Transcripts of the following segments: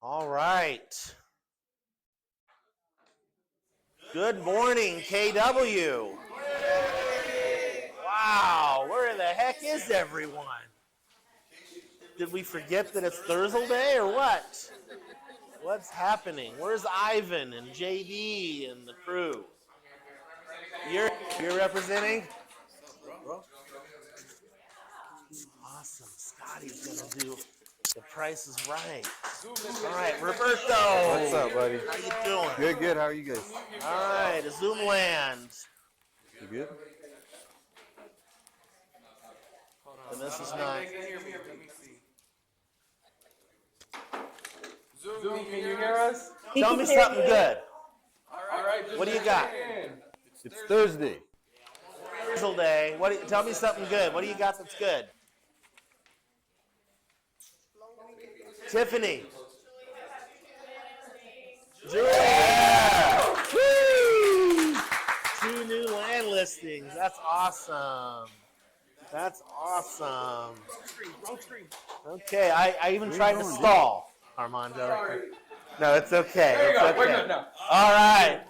All right. Good morning, KW. Wow, where the heck is everyone? Did we forget that it's Thursday or what? What's happening? Where's Ivan and JD and the crew? You're representing? Awesome. Scotty's gonna do The Price is Right. All right, Roberto. What's up, buddy? How you doing? Good, good. How are you guys? All right, Zoomland. You good? And this is not. Zoom, can you hear us? Tell me something good. All right. What do you got? It's Thursday. Thursday. Tell me something good. What do you got that's good? Tiffany. Julia. Woo! 2 new land listings. That's awesome. That's awesome. Okay, I even tried to stall, Armando. No, it's okay. There you go. It's We're okay. good now. All right.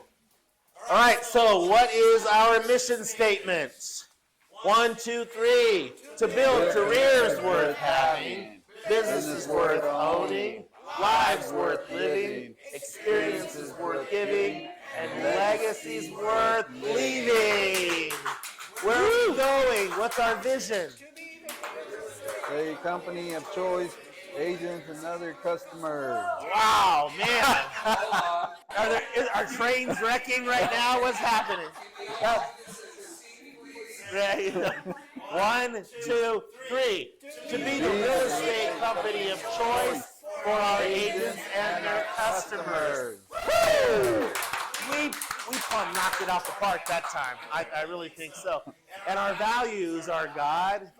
All right, so what is our mission statement? 1, 2, 3. To build careers worth having, businesses worth owning, lives worth living, experiences worth giving, and legacies worth leaving. Where are we going? What's our vision? A company of choice, agents, and other customers. Wow, man. Are trains wrecking right now? What's happening? Right. 1, 2, 3. To be the real estate company of choice for our agents and their customers. Woo! We knocked it out the park that time. I really think so. And our values are God,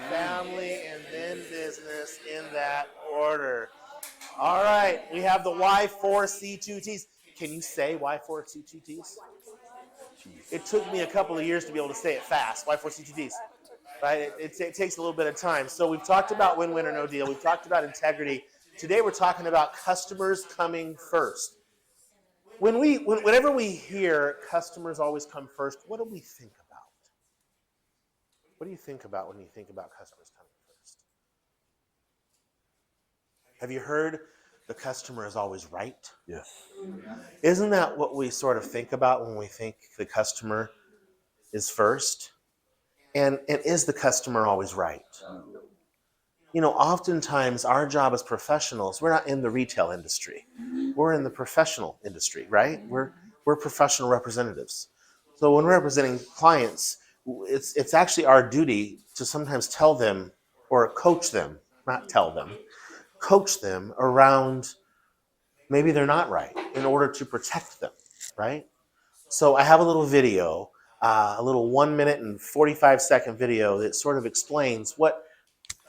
family, and then business in that order. All right, we have the Y4C2Ts. Can you say Y4C2Ts? It took me a couple of years to be able to say it fast, Y4C2Ts. Right? It takes a little bit of time. So we've talked about win-win or no deal. We've talked about integrity. Today we're talking about customers coming first. Whenever we hear customers always come first, what do we think about? What do you think about when you think about customers coming first? Have you heard the customer is always right? Yes. Isn't that what we sort of think about when we think the customer is first? And is the customer always right? You know, oftentimes our job as professionals, we're not in the retail industry. We're in the professional industry, right? We're professional representatives. So when we're representing clients, it's actually our duty to sometimes tell them or coach them, not tell them, coach them around maybe they're not right in order to protect them, right? So I have a little video, a little 1 minute and 45-second video that sort of explains what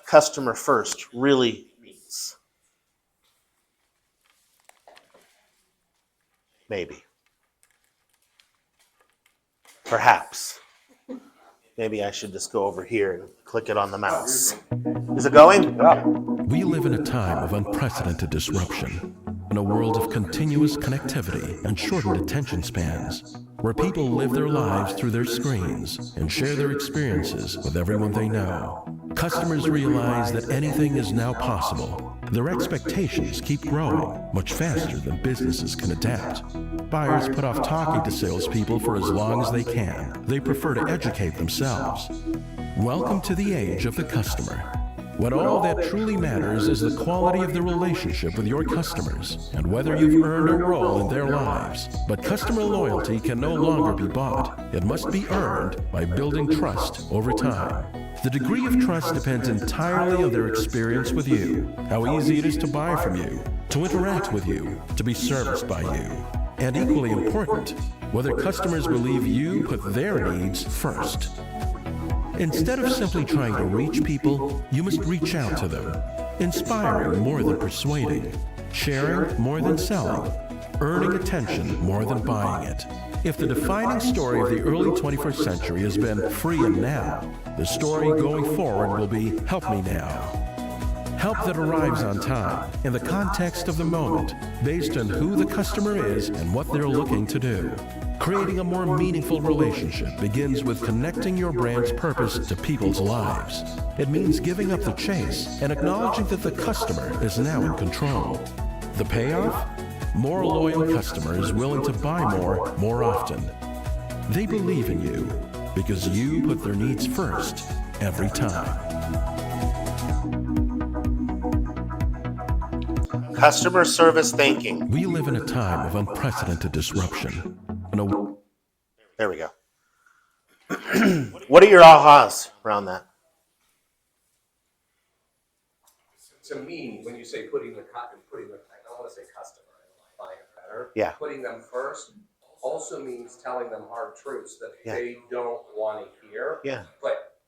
customer first really means. Maybe. Perhaps. Maybe I should just go over here and click it on the mouse. Is it going? Yeah. We live in a time of unprecedented disruption, in a world of continuous connectivity and shortened attention spans, where people live their lives through their screens and share their experiences with everyone they know. Customers realize that anything is now possible. Their expectations keep growing much faster than businesses can adapt. Buyers put off talking to salespeople for as long as they can. They prefer to educate themselves. Welcome to the age of the customer, when all that truly matters is the quality of the relationship with your customers and whether you've earned a role in their lives. But customer loyalty can no longer be bought. It must be earned by building trust over time. The degree of trust depends entirely on their experience with you, how easy it is to buy from you, to interact with you, to be serviced by you. And equally important, whether customers believe you put their needs first. Instead of simply trying to reach people, you must reach out to them, inspiring more than persuading, sharing more than selling, earning attention more than buying it. If the defining story of the early 21st century has been free and now, the story going forward will be help me now. Help that arrives on time in the context of the moment, based on who the customer is and what they're looking to do. Creating a more meaningful relationship begins with connecting your brand's purpose to people's lives. It means giving up the chase and acknowledging that the customer is now in control. The payoff? More loyal customers willing to buy more often. They believe in you because you put their needs first every time. Customer service thinking. We live in a time of unprecedented disruption. There we go. What are your ahas around that? To me, when you say putting the, I don't want to say customer, I find it better. Yeah. Putting them first also means telling them hard truths that Yeah. they don't want to hear. Yeah. But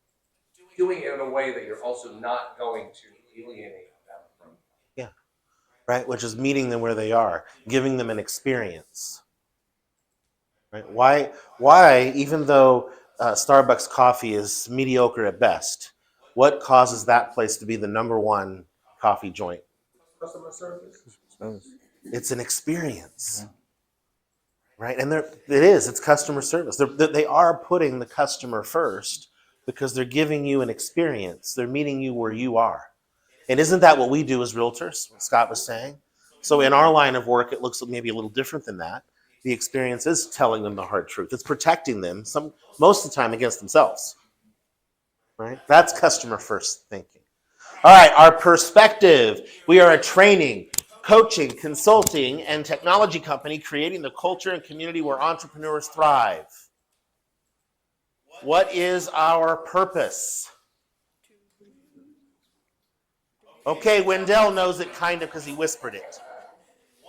doing it in a way that you're also not going to alienate them from. Right, which is meeting them where they are, giving them an experience. Right? Why, even though Starbucks coffee is mediocre at best, what causes that place to be the number one coffee joint? Customer service. It's an experience, right? And it's customer service. They are putting the customer first because they're giving you an experience. They're meeting you where you are. And isn't that what we do as realtors, what Scott was saying? So in our line of work, it looks maybe a little different than that. The experience is telling them the hard truth. It's protecting them most of the time against themselves, right? That's customer first thinking. All right, our perspective. We are a training, coaching, consulting, and technology company creating the culture and community where entrepreneurs thrive. What is our purpose? Okay, Wendell knows it kind of because he whispered it.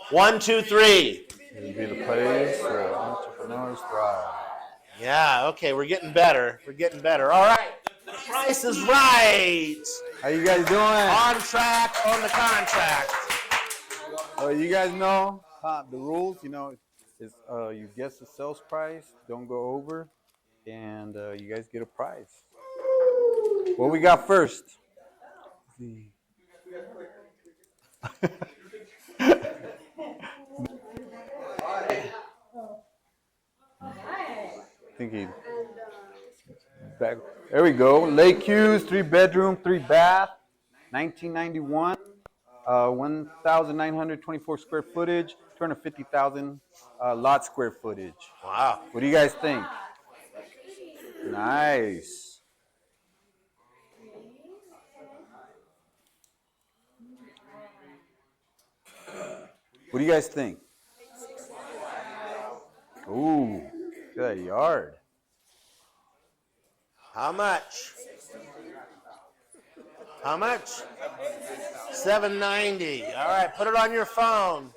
1, 2, 3. It'll be the place where entrepreneurs thrive. Yeah, okay, we're getting better. We're getting better. All right, the price is right. How you guys doing? On track, on the contract. Well, you guys know the rules. You know, is you guess the sales price, don't go over, and you guys get a prize. What we got first? Back. There we go. Lake Hughes, 3-bedroom, 3-bath, 1991, 1,924 square footage, 250,000 lot square footage. Wow. What do you guys think? Nice. What do you guys think? Ooh, look at that yard. How much? How much? $790. All right, put it on your phone.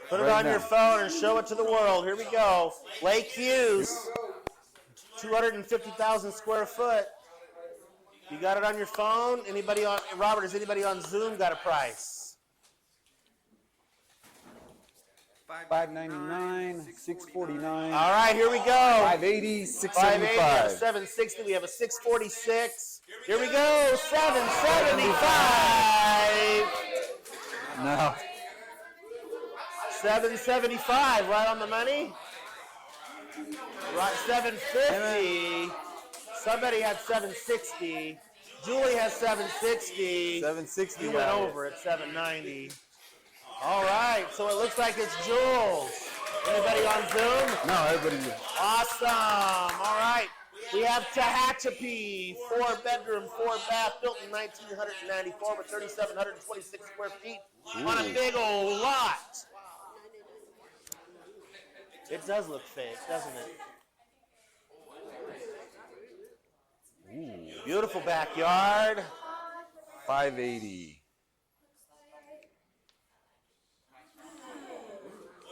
Put it Right on now. your phone and show it to the world. Here we go. Lake Hughes, 250,000 square foot. You got it on your phone? Anybody on, Robert, has anybody on Zoom got a price? $599, $649, All right, here we go. $580, 580, we have a $675. 760, we have a 646. Here we go, 775. No. 775, right on the money. Right, 750. Somebody had 760. Julie has 760. 760. You went got it. over at 790. All right, so it looks like it's Jules. Anybody on Zoom? No, everybody. Awesome. All right. We have Tehachapi, 4-bedroom, 4-bath, built in 1994 with 3,726 square feet on a big old lot. It does look fake, doesn't it? Ooh, beautiful backyard. 580.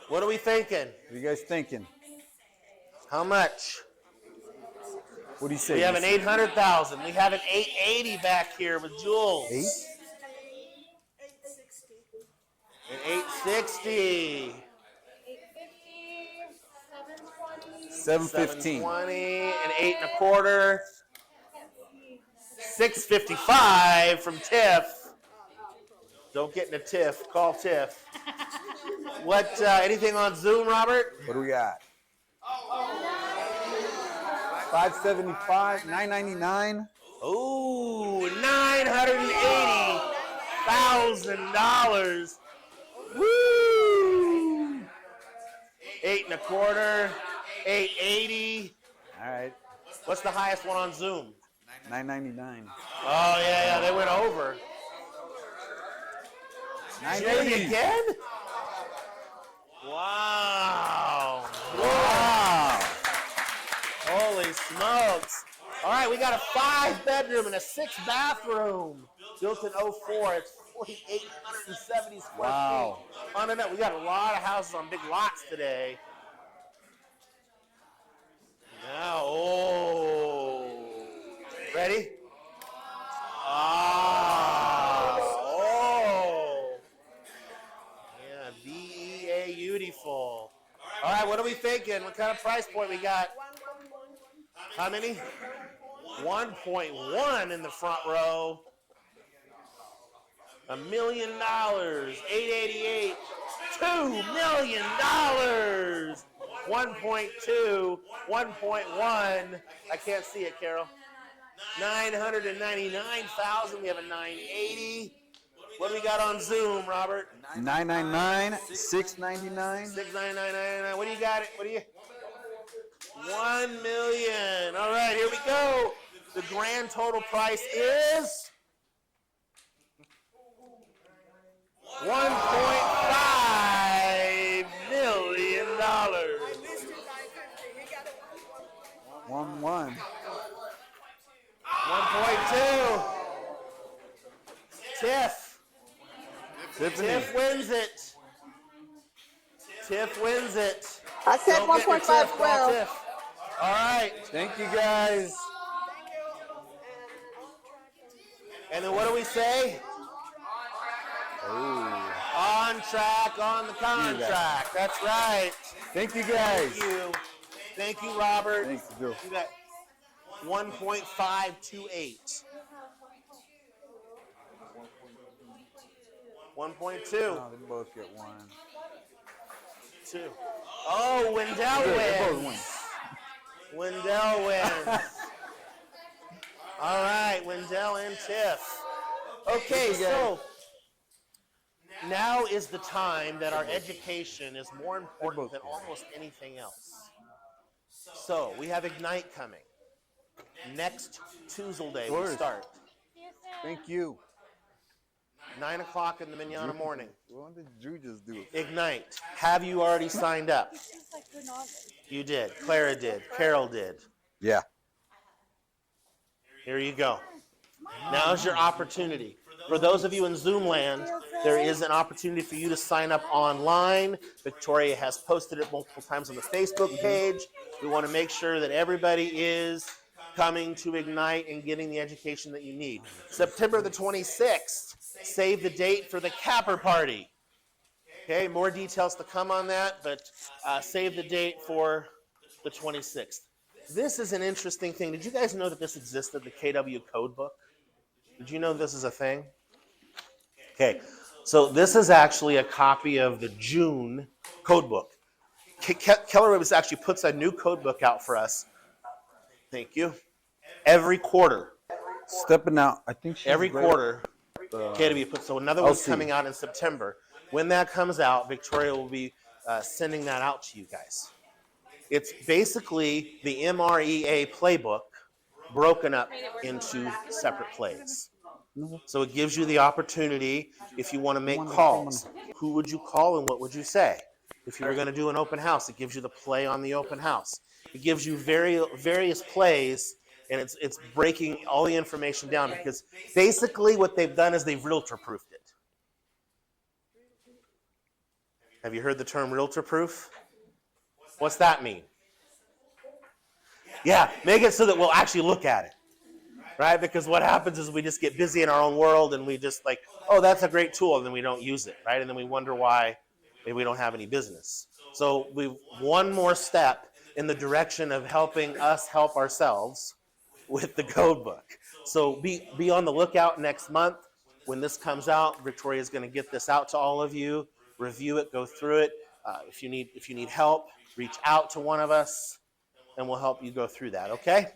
What are we thinking? What are you guys thinking? How much? What do you say? We have an 800,000. We have an 880 back here with Jules. 8? An 860. 715. 720, an 8 1/4. 655 from Tiff. Don't get in a tiff. Call Tiff. What? Anything on Zoom, Robert? What do we got? 575, 999. Ooh, $980,000. Woo! 8 1/4, 880. All right, What's the highest one on Zoom? 999. Oh yeah, they went over. Jimmy 980. again? Wow. Wow. Holy smokes. All right, we got a 5-bedroom and a 6-bathroom. Built in 04. It's 4,870 square Wow. feet. On and up. We got a lot of houses on big lots today. Now, ready? Yeah, VEA beautiful. All right, what are we thinking? What kind of price point we got? How many? 1.1 in the front row. $1 million. 888. $2 million. 1.2. 1.1. I can't see it, Carol. 999,000. We have a 980. What do we got on Zoom, Robert? 999, 699. 69999. What do you got? What do you? 1 million. All right, here we go. The grand total price is $1.5 million. 1-1. 1.2. Tiff. Tiffany. Tiff wins it. Tiff wins it. I said Don't get your 1.5 Tiff, call well. Tiff. All right. Thank you guys. And then what do we say? On track on the contract. That's right. Thank you guys. Thank you. Thank you, Robert. Thanks, Joe. You got 1.528. 1.2. Oh, they both get one. 2. Oh, Wendell Good, they both wins. Wendell wins. All right, Wendell and Tiff. Okay, so now is the time that our education is more important than almost anything else. So we have Ignite coming. Next Tuesday we start. Thank you. 9 o'clock in the manana morning. What did Drew just do? Ignite. Have you already signed up? You did. Clara did. Carol did. Yeah. Here you go. Now's your opportunity. For those of you in Zoom land, there is an opportunity for you to sign up online. Victoria has posted it multiple times on the Facebook page. We want to make sure that everybody is coming to Ignite and getting the education that you need. September the 26th, save the date for the Capper Party. Okay, more details to come on that, but save the date for the 26th. This is an interesting thing. Did you guys know that this existed, the KW Code Book? Did you know this is a thing? Okay, so this is actually a copy of the June Code Book. Keller Williams actually puts a new code book out for us. Thank you. Every quarter. Stepping out. I think she's Every great. quarter, KW puts. So another one's coming out in September. When that comes out, Victoria will be sending that out to you guys. It's basically the MREA playbook broken up into separate plays. So it gives you the opportunity, if you want to make calls, who would you call and what would you say? If you were going to do an open house, it gives you the play on the open house. It gives you various plays, and it's breaking all the information down, because basically what they've done is they've realtor-proofed it. Have you heard the term realtor-proof? What's that mean? Yeah, make it so that we'll actually look at it, right? Because what happens is we just get busy in our own world and we just like, oh, that's a great tool, and then we don't use it, right? And then we wonder why maybe we don't have any business. So we've one more step in the direction of helping us help ourselves with the code book. So be on the lookout next month. when this comes out, Victoria is going to get this out to all of you, review it, go through it. If you need help, reach out to one of us, and we'll help you go through that, okay?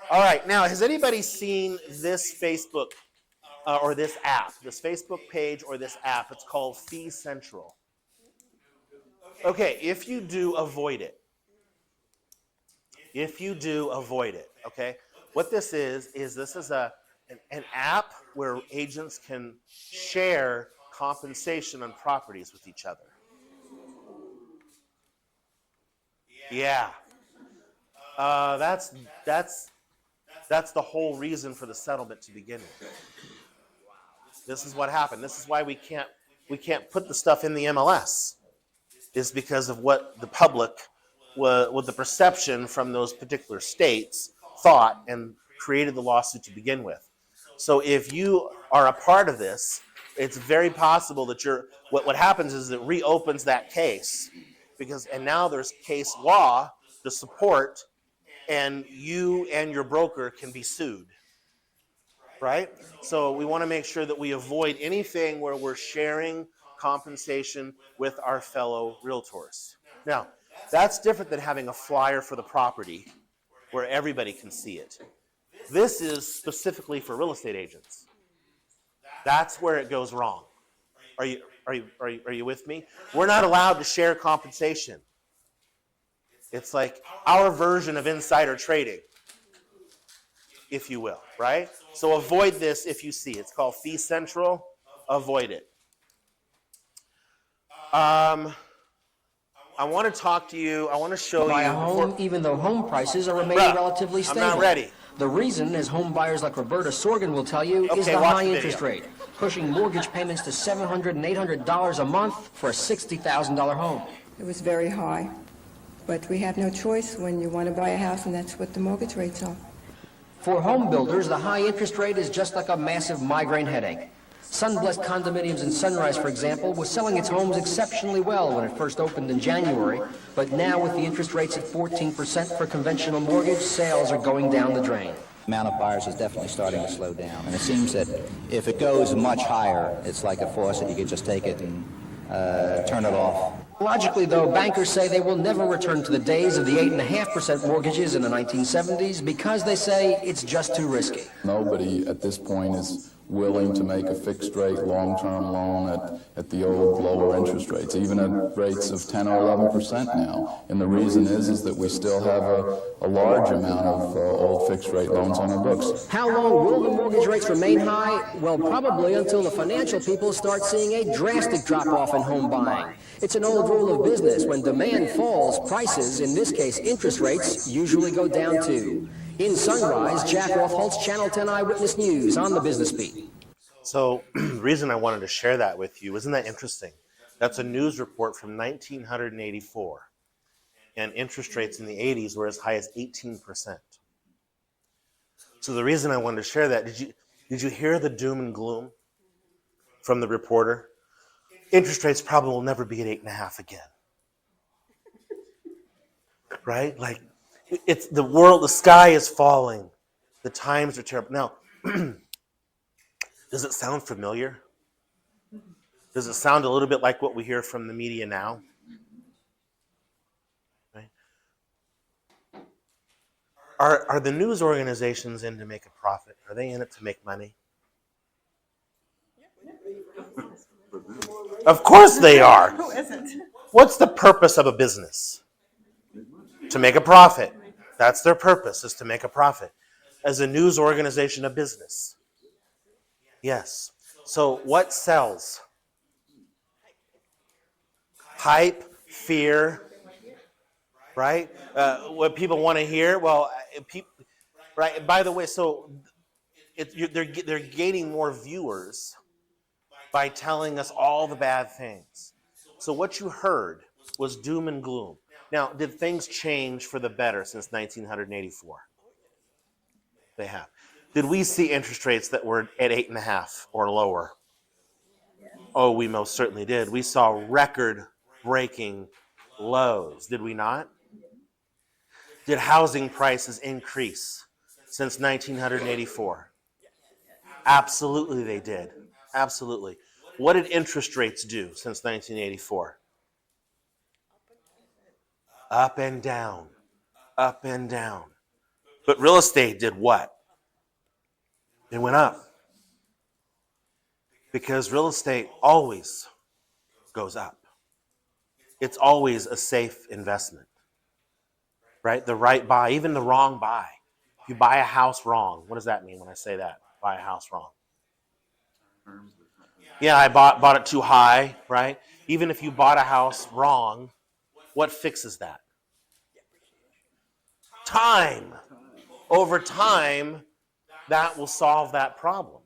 All right, now, has anybody seen this Facebook or this app, this Facebook page or this app? It's called Fee Central. Okay, if you do, avoid it. If you do, avoid it, okay? What this is this is an app where agents can share compensation on properties with each other. Yeah. That's the whole reason for the settlement to begin with. This is what happened. This is why we can't put the stuff in the MLS. Is because of what the public, what the perception from those particular states thought and created the lawsuit to begin with. So if you are a part of this, it's very possible that what happens is it reopens that case and now there's case law to support, and you and your broker can be sued, right? So we want to make sure that we avoid anything where we're sharing compensation with our fellow realtors. Now, that's different than having a flyer for the property where everybody can see it. This is specifically for real estate agents. That's where it goes wrong. Are you with me? We're not allowed to share compensation. It's like our version of insider trading, if you will, right? So avoid this if you see it. It's called Fee Central. Avoid it. I want to talk to you. I want to show you. Buy a home, even though home prices are remaining relatively stable. I'm not ready. The reason, as home buyers like Roberta Sorgan will tell you, is the high interest rate, pushing mortgage payments to $700 and $800 a month for a $60,000 home. It was very high, but we have no choice when you want to buy a house, and that's what the mortgage rates are. For home builders, the high interest rate is just like a massive migraine headache. Sunblessed Condominiums in Sunrise, for example, was selling its homes exceptionally well when it first opened in January, but now with the interest rates at 14% for conventional mortgage, sales are going down the drain. The amount of buyers is definitely starting to slow down, and it seems that if it goes much higher, it's like a faucet. You can just take it and turn it off. Logically, though, bankers say they will never return to the days of the 8.5% mortgages in the 1970s because they say it's just too risky. Nobody at this point is willing to make a fixed rate long-term loan at the old lower interest rates, even at rates of 10 or 11% now. And the reason is that we still have a large amount of old fixed rate loans on our books. How long will the mortgage rates remain high? Well, probably until the financial people start seeing a drastic drop-off in home buying. It's an old rule of business. When demand falls, prices, in this case interest rates, usually go down too. In Sunrise, Jack Rothholtz, Channel 10 Eyewitness News on the Business Beat. So the reason I wanted to share that with you, isn't that interesting? That's a news report from 1984. And interest rates in the 80s were as high as 18%. So the reason I wanted to share that, did you hear the doom and gloom from the reporter? Interest rates probably will never be at 8.5 again. Right? Like, it's the world, the sky is falling. The times are terrible. Now, does it sound familiar? Does it sound a little bit like what we hear from the media now? Right? Are the news organizations in to make a profit? Are they in it to make money? Of course they are. Who isn't? What's the purpose of a business? To make a profit. That's their purpose, is to make a profit. As a news organization, a business. Yes. So what sells? Hype, fear, right? What people want to hear. Well, right. By the way, so they're gaining more viewers by telling us all the bad things. So what you heard was doom and gloom. Now, did things change for the better since 1984? They have. Did we see interest rates that were at 8.5 or lower? Oh, we most certainly did. We saw record-breaking lows, did we not? Did housing prices increase since 1984? Absolutely they did. Absolutely. What did interest rates do since 1984? Up and down, up and down. But real estate did what? It went up. Because real estate always goes up. It's always a safe investment, right? The right buy, even the wrong buy. If you buy a house wrong, what does that mean when I say that? Buy a house wrong. Yeah, I bought it too high, right? Even if you bought a house wrong, what fixes that? Time. Over time, that will solve that problem.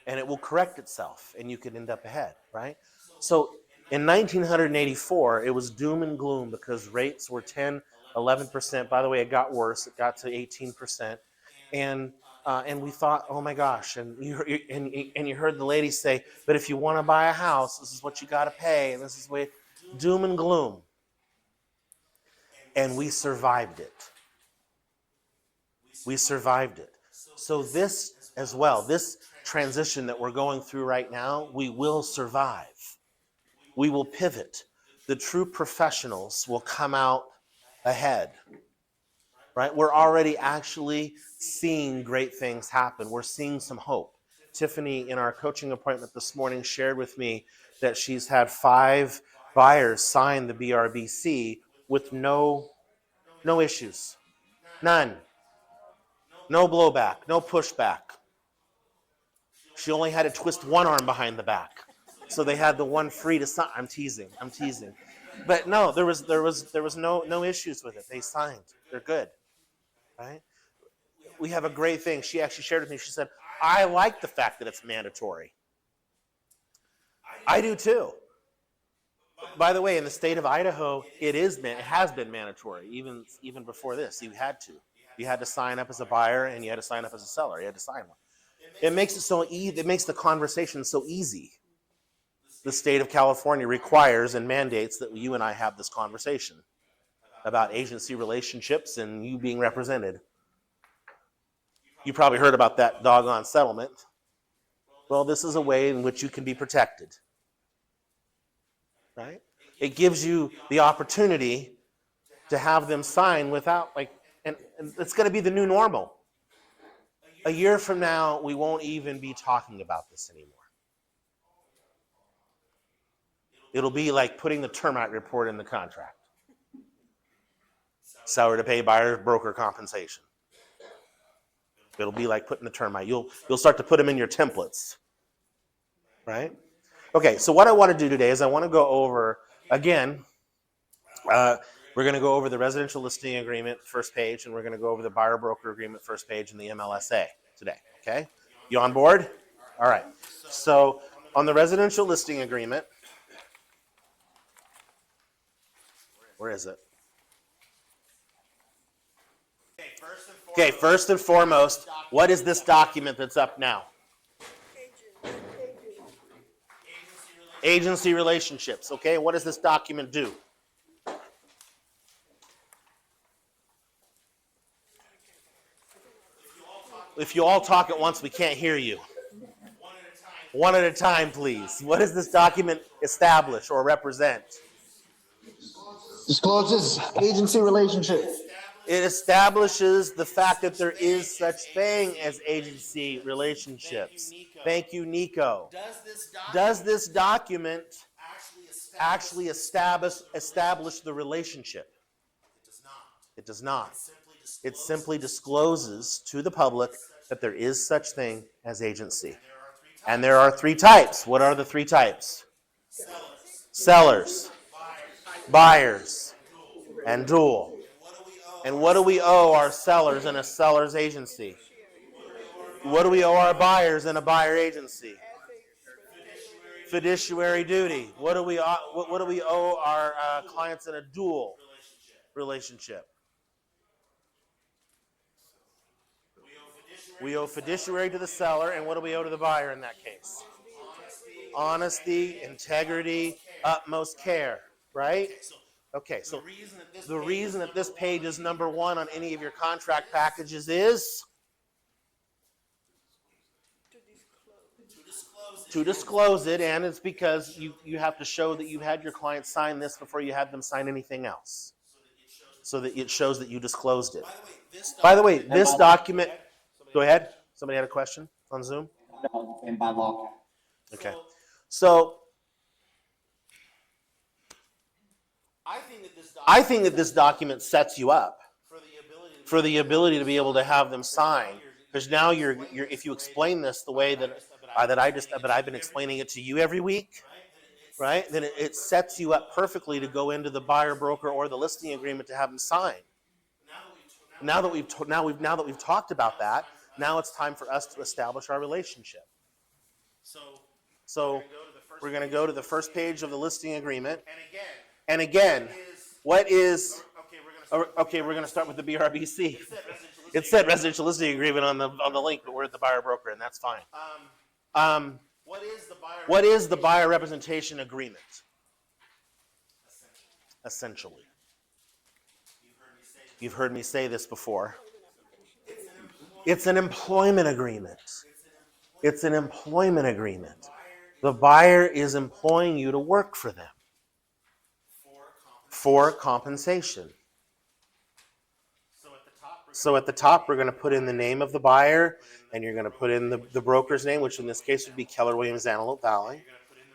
And it will correct itself, and you could end up ahead, right? So in 1984, it was doom and gloom because rates were 10, 11%. By the way, it got worse. It got to 18%. And we thought, oh my gosh. And you heard the lady say, but if you want to buy a house, this is what you got to pay. And this is way doom and gloom. And we survived it. We survived it. So this as well, this transition that we're going through right now, we will survive. We will pivot. The true professionals will come out ahead, right? We're already actually seeing great things happen. We're seeing some hope. Tiffany, in our coaching appointment this morning, shared with me that she's had 5 buyers sign the BRBC with no issues. None. No blowback, no pushback. She only had to twist one arm behind the back. So they had the one free to sign. I'm teasing. But no, there was no issues with it. They signed. They're good. Right? We have a great thing. She actually shared with me. She said, I like the fact that it's mandatory. I do too. By the way, in the state of Idaho, it has been mandatory. Even before this, you had to. You had to sign up as a buyer and you had to sign up as a seller. You had to sign one. It makes it so easy. It makes the conversation so easy. The state of California requires and mandates that you and I have this conversation about agency relationships and you being represented. You probably heard about that doggone settlement. Well, this is a way in which you can be protected. Right? It gives you the opportunity to have them sign without, and it's going to be the new normal. A year from now, we won't even be talking about this anymore. It'll be like putting the termite report in the contract. Seller to pay buyer broker compensation. It'll be like putting the termite. You'll start to put them in your templates. Right? Okay, so what I want to do today is I want to go over, again, we're going to go over the residential listing agreement, first page, and we're going to go over the buyer broker agreement, first page, and the MLSA today, okay? You on board? All right. So on the residential listing agreement, where is it? Okay, first and foremost, what is this document that's up now? Agency relationships, okay? What does this document do? If you all talk at once, we can't hear you. One at a time, please. What does this document establish or represent? Discloses agency relationships. It establishes the fact that there is such thing as agency relationships. Thank you, Nico. Does this document actually establish the relationship? It does not. It simply discloses to the public that there is such thing as agency. And there are 3 types. What are the 3 types? Sellers, buyers, and dual. And what do we owe our sellers in a seller's agency? What do we owe our buyers in a buyer agency? Fiduciary duty. What do we owe our clients in a dual relationship? We owe fiduciary to the seller, and what do we owe to the buyer in that case? Honesty, integrity, utmost care, right? Okay, so the reason that this page is number 1 on any of your contract packages is to disclose it, and it's because you have to show that you had your client sign this before you had them sign anything else, so that it shows that you disclosed it. By the way, this document, go ahead. Somebody had a question on Zoom? No, and by law. Okay. So I think that this document sets you up for the ability to be able to have them sign, because now you're if you explain this the way that I've been explaining it to you every week, right? Then it sets you up perfectly to go into the buyer broker or the listing agreement to have them sign. Now that we've talked about that, now it's time for us to establish our relationship. So we're going to go to the first page of the listing agreement. And again, what is, okay, we're going to start with the BRBC. It said residential listing agreement on the link, but we're at the buyer broker, and that's fine. What is the buyer representation agreement? Essentially. You've heard me say this before. It's an employment agreement. It's an employment agreement. The buyer is employing you to work for them for compensation. So at the top, we're going to put in the name of the buyer, and you're going to put in the broker's name, which in this case would be Keller Williams Antelope Valley,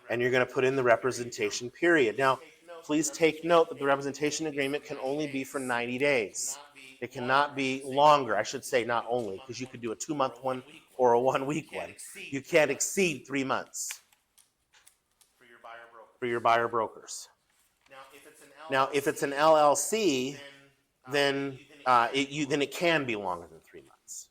and you're going to put in the representation period. Now, please take note that the representation agreement can only be for 90 days. It cannot be longer. I should say not only, because you could do a 2-month one or a 1-week one. You can't exceed 3 months for your buyer brokers. Now, if it's an LLC, then it can be longer than 3 months.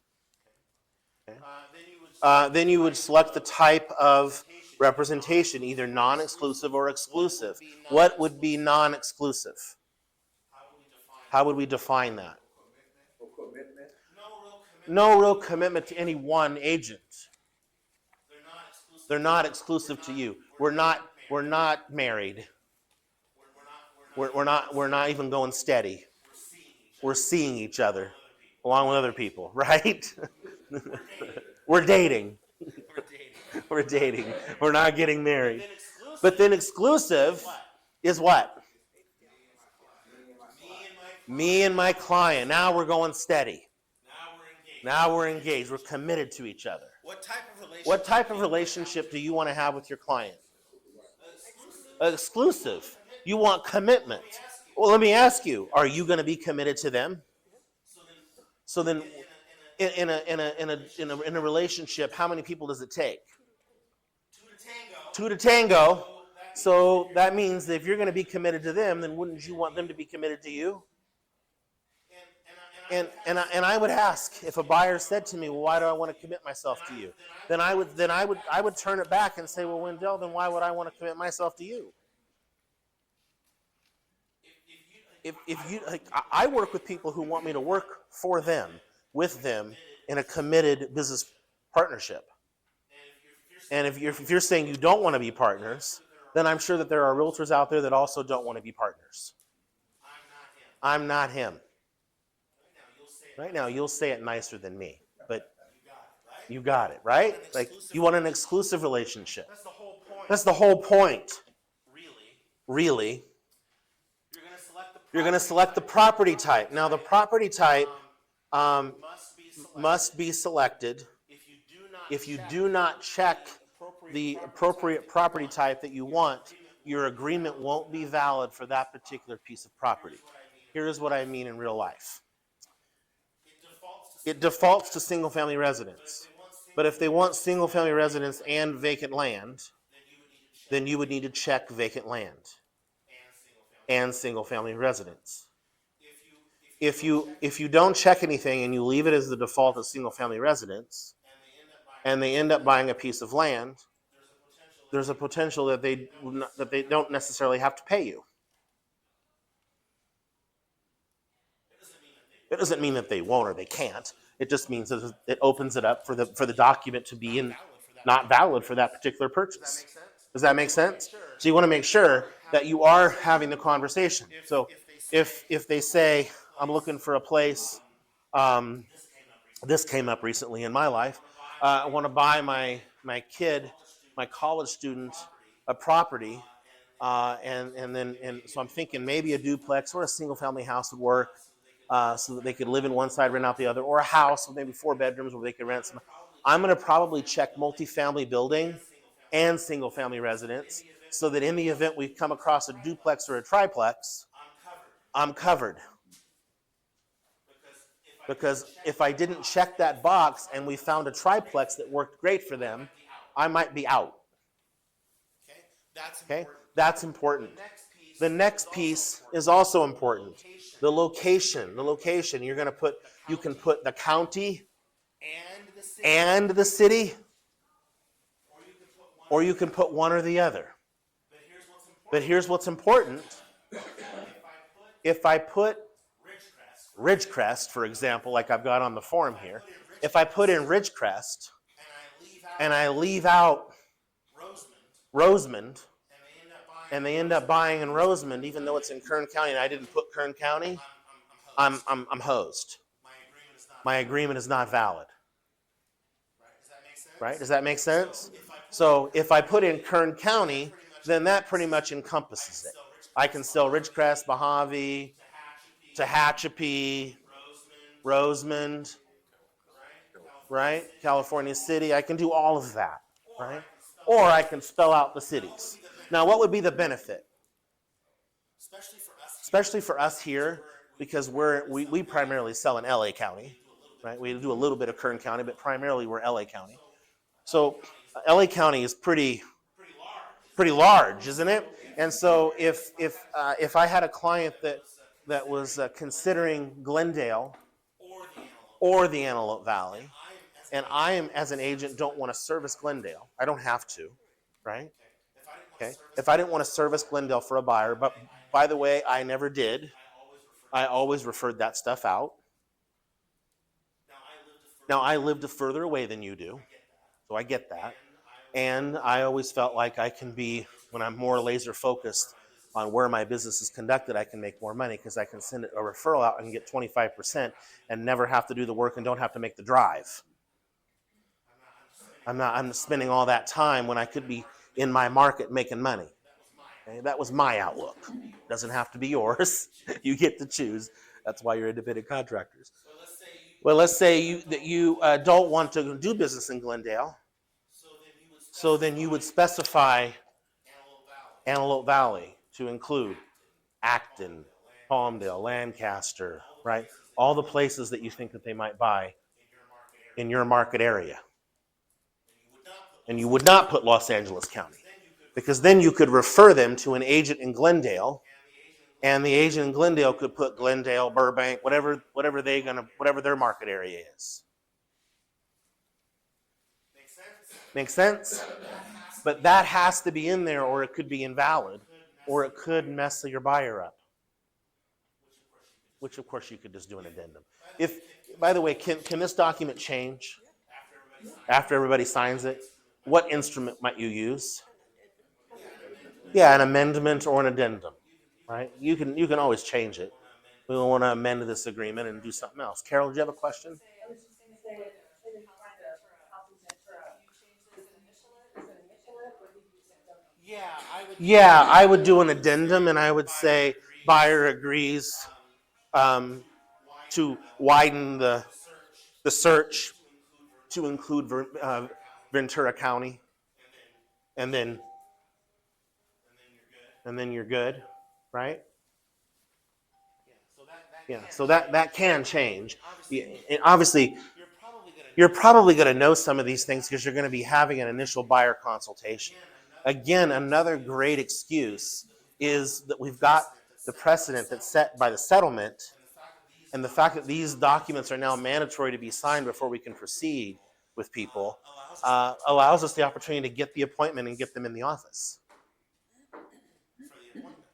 Okay? Then you would select the type of representation, either non-exclusive or exclusive. What would be non-exclusive? How would we define that? No real commitment to any one agent. They're not exclusive to you. We're not married. We're not even going steady. We're seeing each other along with other people, right? We're dating. We're dating. We're not getting married. But then exclusive is what? Me and my client. Now we're going steady. Now we're engaged. We're committed to each other. What type of relationship do you want to have with your client? Exclusive. You want commitment. Well, let me ask you, are you going to be committed to them? So then in a relationship, how many people does it take? Two to tango. So that means that if you're going to be committed to them, then wouldn't you want them to be committed to you? And I would ask, if a buyer said to me, well, why do I want to commit myself to you? Then I would turn it back and say, well, Wendell, then why would I want to commit myself to you? If you, like, I work with people who want me to work for them, with them, in a committed business partnership. And if you're saying you don't want to be partners, then I'm sure that there are realtors out there that also don't want to be partners. I'm not him. Right now, you'll say it nicer than me, but you got it, right? Like, you want an exclusive relationship. That's the whole point. Really. You're going to select the property type. Now, the property type must be selected. If you do not check the appropriate property type that you want, your agreement won't be valid for that particular piece of property. Here's what I mean in real life. It defaults to single-family residence. But if they want single-family residence and vacant land, then you would need to check vacant land and single-family residence. If you don't check anything and you leave it as the default of single-family residence, and they end up buying a piece of land, there's a potential that they don't necessarily have to pay you. It doesn't mean that they won't or they can't. It just means that it opens it up for the document to be not valid for that particular purchase. Does that make sense? So you want to make sure that you are having the conversation. So if they say, I'm looking for a place, this came up recently in my life, I want to buy my my college student a property, and so I'm thinking maybe a duplex or a single family house would work, so that they could live in one side, rent out the other, or a house with maybe 4 bedrooms where they could rent some. I'm going to probably check multifamily building and single family residence, so that in the event we come across a duplex or a triplex, I'm covered. Because if I didn't check that box and we found a triplex that worked great for them, I might be out. Okay, that's important. The next piece is also important. The location. The location. You can put the county and the city, or you can put one or the other. But here's what's important. If I put Ridgecrest, for example, like I've got on the form here, if I put in Ridgecrest and I leave out Rosemond, and they end up buying in Rosemond, even though it's in Kern County, and I didn't put Kern County, I'm hosed. My agreement is not valid. Right? Does that make sense? So if I put in Kern County, then that pretty much encompasses it. I can sell Ridgecrest, Mojave, Tehachapi, Rosemond, right? California City. I can do all of that, right? Or I can spell out the cities. Now, what would be the benefit? Especially for us here, because we primarily sell in LA County, right? We do a little bit of Kern County, but primarily we're LA County. So LA County is pretty large, isn't it? And so if I had a client that was considering Glendale or the Antelope Valley, and I am, as an agent, don't want to service Glendale. I don't have to, right? Okay. If I didn't want to service Glendale for a buyer, but by the way, I never did. I always referred that stuff out. Now, I lived further away than you do, so I get that. And I always felt like I can be, when I'm more laser focused on where my business is conducted, I can make more money because I can send a referral out and get 25% and never have to do the work and don't have to make the drive. I'm spending all that time when I could be in my market making money. Okay? That was my outlook. Doesn't have to be yours. You get to choose. That's why you're independent contractors. Well, let's say you don't want to do business in Glendale. So then you would specify Antelope Valley to include Acton, Palmdale, Lancaster, right? All the places that you think that they might buy in your market area. And you would not put Los Angeles County, because then you could refer them to an agent in Glendale, and the agent in Glendale could put Glendale, Burbank, whatever their market area is. Make sense? But that has to be in there, or it could be invalid, or it could mess your buyer up. Which of course you could just do an addendum. By the way, can this document change after everybody signs it? What instrument might you use? Yeah, an amendment or an addendum, right? You can always change it. We want to amend this agreement and do something else. Carol, do you have a question? Yeah, I would do an addendum, and I would say buyer agrees to widen the search to include Ventura County, and then you're good, right? Yeah, so that can change. Obviously, you're probably going to know some of these things because you're going to be having an initial buyer consultation. Again, another great excuse is that we've got the precedent that's set by the settlement, and the fact that these documents are now mandatory to be signed before we can proceed with people allows us the opportunity to get the appointment and get them in the office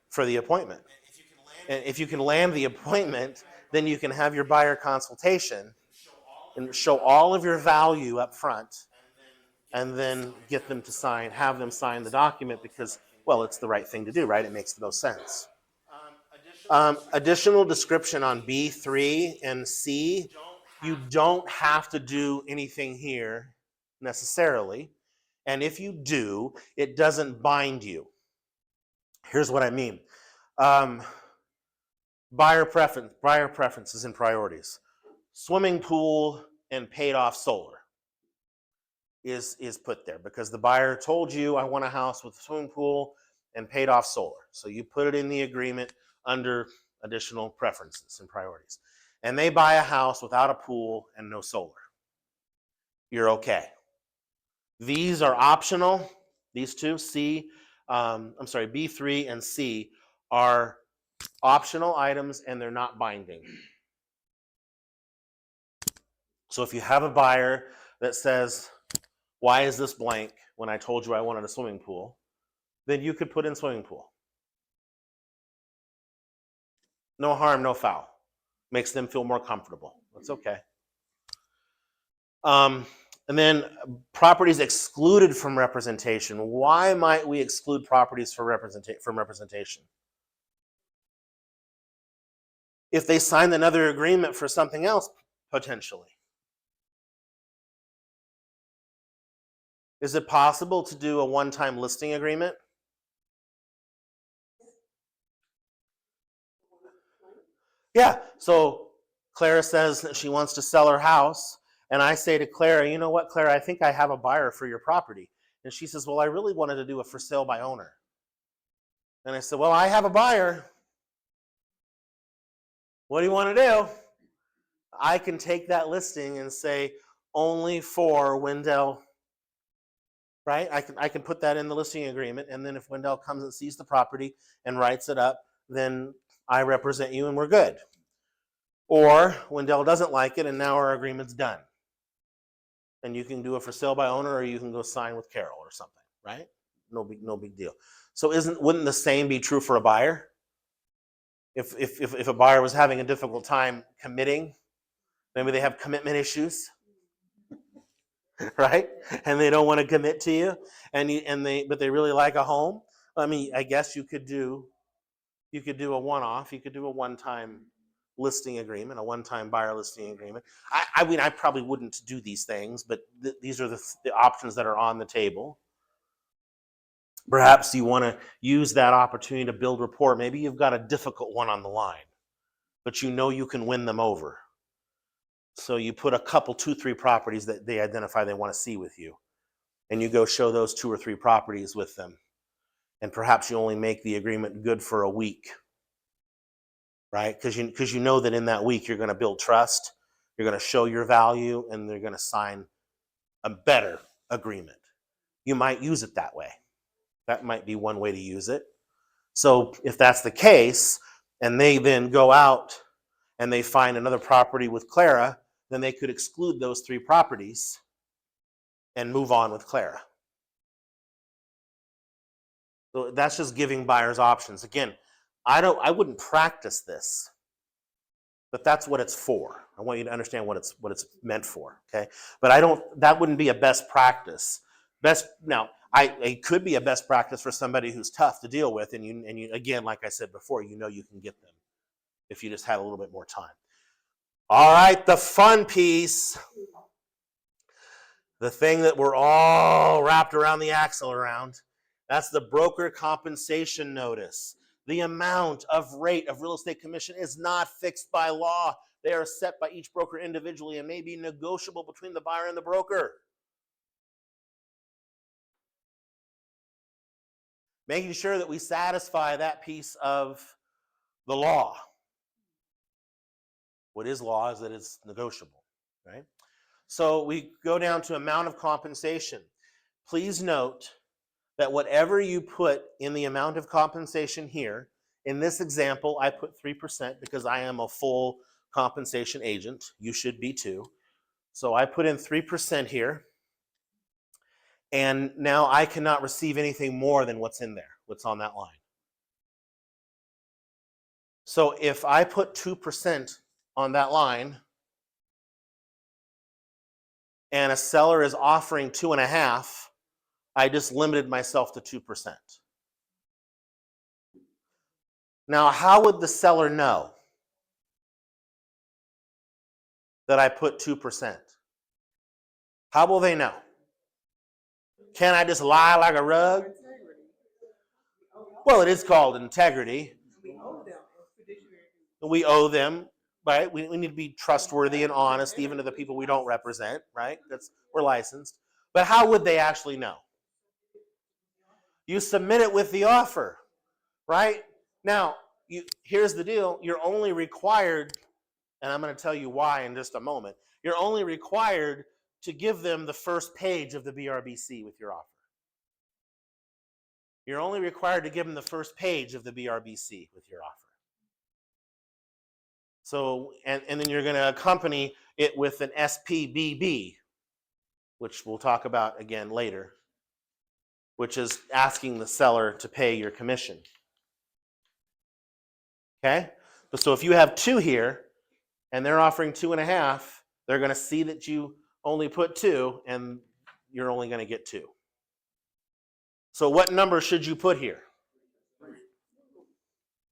for the appointment. And if you can land the appointment, then you can have your buyer consultation and show all of your value up front, and then get them to sign, have them sign the document because, well, it's the right thing to do, right? It makes the most sense. Additional description on B3 and C, you don't have to do anything here necessarily. And if you do, it doesn't bind you. Here's what I mean. Buyer preferences and priorities. Swimming pool and paid off solar is put there because the buyer told you, I want a house with a swimming pool and paid off solar. So you put it in the agreement under additional preferences and priorities. And they buy a house without a pool and no solar. You're okay. These are optional. These two, B3 and C are optional items and they're not binding. So if you have a buyer that says, why is this blank when I told you I wanted a swimming pool? Then you could put in swimming pool. No harm, no foul. Makes them feel more comfortable. That's okay. And then properties excluded from representation. Why might we exclude properties from representation? If they signed another agreement for something else, potentially. Is it possible to do a one-time listing agreement? Yeah, so Clara says that she wants to sell her house, and I say to Clara, you know what, Clara, I think I have a buyer for your property. And she says, well, I really wanted to do a for sale by owner. And I said, well, I have a buyer. What do you want to do? I can take that listing and say, only for Wendell, right? I can put that in the listing agreement, and then if Wendell comes and sees the property and writes it up, then I represent you and we're good. Or Wendell doesn't like it and now our agreement's done. And you can do a for sale by owner or you can go sign with Carol or something, right? No big deal. So wouldn't the same be true for a buyer? If a buyer was having a difficult time committing, maybe they have commitment issues, right? And they don't want to commit to you, but they really like a home. I mean, I guess you could do a one-off. You could do a one-time listing agreement, a one-time buyer listing agreement. I mean, I probably wouldn't do these things, but these are the options that are on the table. Perhaps you want to use that opportunity to build rapport. Maybe you've got a difficult one on the line, but you know you can win them over. So you put a couple, 2-3 properties that they identify they want to see with you, and you go show those 2 or 3 properties with them. And perhaps you only make the agreement good for a week, right? Because you know that in that week you're going to build trust, you're going to show your value, and they're going to sign a better agreement. You might use it that way. That might be one way to use it. So if that's the case, and they then go out and they find another property with Clara, then they could exclude those 3 properties and move on with Clara. So that's just giving buyers options. Again, I wouldn't practice this, but that's what it's for. I want you to understand what it's meant for, okay? But that wouldn't be a best practice. It could be a best practice for somebody who's tough to deal with, and you again, like I said before, you know you can get them if you just had a little bit more time. All right, the fun piece, the thing that we're all wrapped around the axle around, that's the broker compensation notice. The amount of rate of real estate commission is not fixed by law. They are set by each broker individually and may be negotiable between the buyer and the broker. Making sure that we satisfy that piece of the law. What is law is that it's negotiable, right? So we go down to amount of compensation. Please note that whatever you put in the amount of compensation here, in this example, I put 3% because I am a full compensation agent. You should be too. So I put in 3% here. And now I cannot receive anything more than what's in there, what's on that line. So if I put 2% on that line, and a seller is offering 2.5%, I just limited myself to 2%. Now, how would the seller know that I put 2%? How will they know? Can I just lie like a rug? Well, it is called integrity. We owe them, right? We need to be trustworthy and honest, even to the people we don't represent, right? We're licensed. But how would they actually know? You submit it with the offer, right? Now, here's the deal. You're only required, and I'm going to tell you why in just a moment. You're only required to give them the first page of the BRBC with your offer. You're only required to give them the first page of the BRBC with your offer. So, and then you're going to accompany it with an SPBB, which we'll talk about again later, which is asking the seller to pay your commission. Okay? So if you have 2 here, and they're offering 2.5, they're going to see that you only put 2, and you're only going to get 2. So what number should you put here?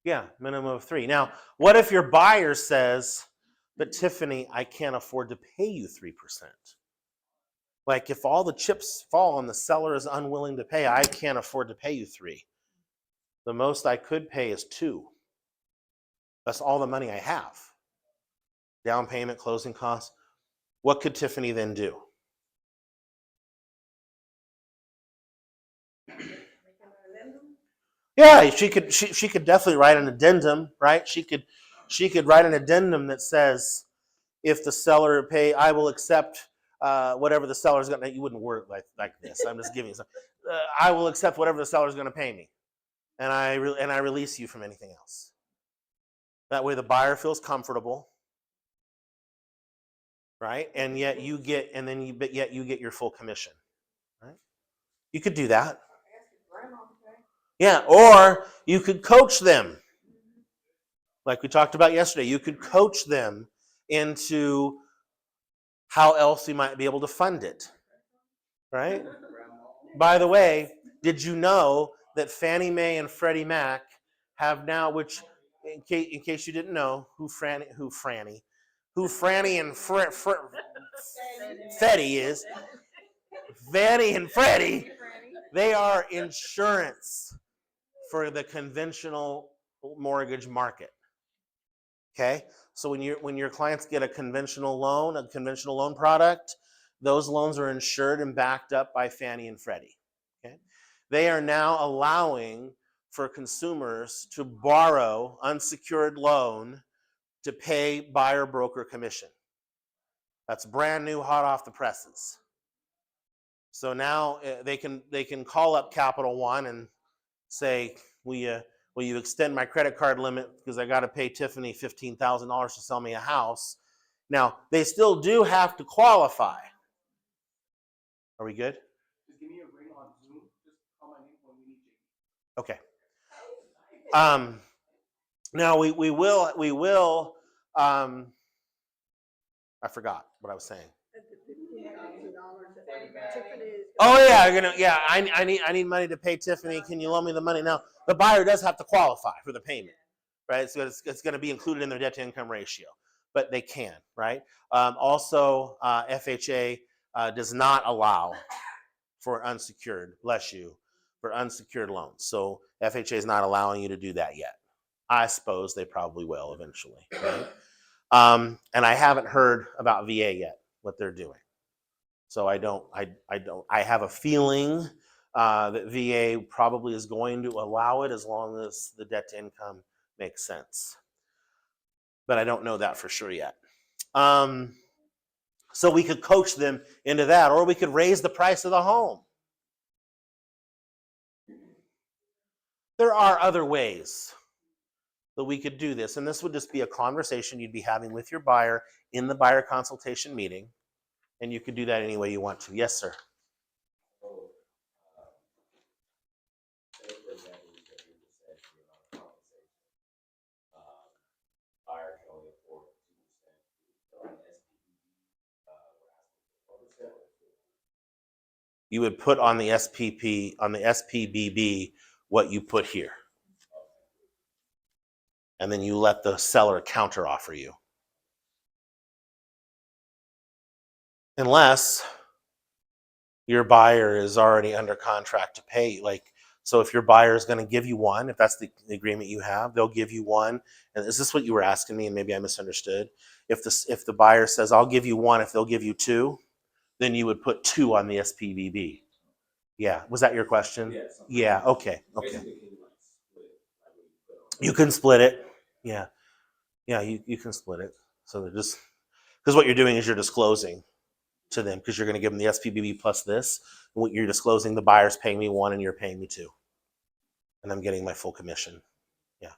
Yeah, minimum of 3. Now, what if your buyer says, but Tiffany, I can't afford to pay you 3%. Like if all the chips fall and the seller is unwilling to pay, I can't afford to pay you 3. The most I could pay is 2. That's all the money I have. Down payment, closing costs. What could Tiffany then do? Yeah, she could definitely write an addendum, right? She could write an addendum that says, if the seller pay, I will accept whatever the seller's going to. You wouldn't word it like this. I'm just giving you some. I will accept whatever the seller's going to pay me, and I release you from anything else. That way, the buyer feels comfortable, right? And yet you get, but yet you get your full commission, right? You could do that. Yeah, or you could coach them. Like we talked about yesterday, you could coach them into how else you might be able to fund it, right? By the way, did you know that Fannie Mae and Freddie Mac have now, which, in case you didn't know, who Franny and Freddie is, Fannie and Freddie, they are insurance for the conventional mortgage market. Okay, so when your clients get a conventional loan product, those loans are insured and backed up by Fannie and Freddie. Okay, they are now allowing for consumers to borrow unsecured loan to pay buyer broker commission. That's brand new, hot off the presses. So now they can call up Capital One and say, will you extend my credit card limit because I got to pay Tiffany $15,000 to sell me a house. Now, they still do have to qualify. Are we good? Just give me a ring on Zoom. Just call my name when we need you. Okay. Now we will I forgot what I was saying. Oh yeah, I need money to pay Tiffany. Can you loan me the money? Now the buyer does have to qualify for the payment, right? So it's going to be included in their debt to income ratio, but they can, right? Also, FHA does not allow for unsecured, for unsecured loans. So FHA is not allowing you to do that yet. I suppose they probably will eventually, right? And I haven't heard about VA yet, what they're doing. So I have a feeling that VA probably is going to allow it as long as the debt to income makes sense. But I don't know that for sure yet. So we could coach them into that, or we could raise the price of the home. There are other ways that we could do this, and this would just be a conversation you'd be having with your buyer in the buyer consultation meeting, and you could do that any way you want to. Yes, sir. Say, for example, you said the amount of compensation. Buyer can only afford 2%. So on SPBB, You would put on the SPBB what you put here. And then you let the seller counter offer you. Unless your buyer is already under contract to pay. Like, so if your buyer is going to give you one, if that's the agreement you have, they'll give you one. And is this what you were asking me? And maybe I misunderstood. If the buyer says, I'll give you one if they'll give you two, then you would put two on the SPVB. Yeah. Was that your question? Yes. Yeah. Okay. Okay. Basically, can you like split it? Like what you put on. You can split it. Yeah. Yeah. You can split it. So they're just, because what you're doing is you're disclosing to them, because you're going to give them the SPVB plus this. And what you're disclosing, the buyer's paying me one and you're paying me two. And I'm getting my full commission. Yeah.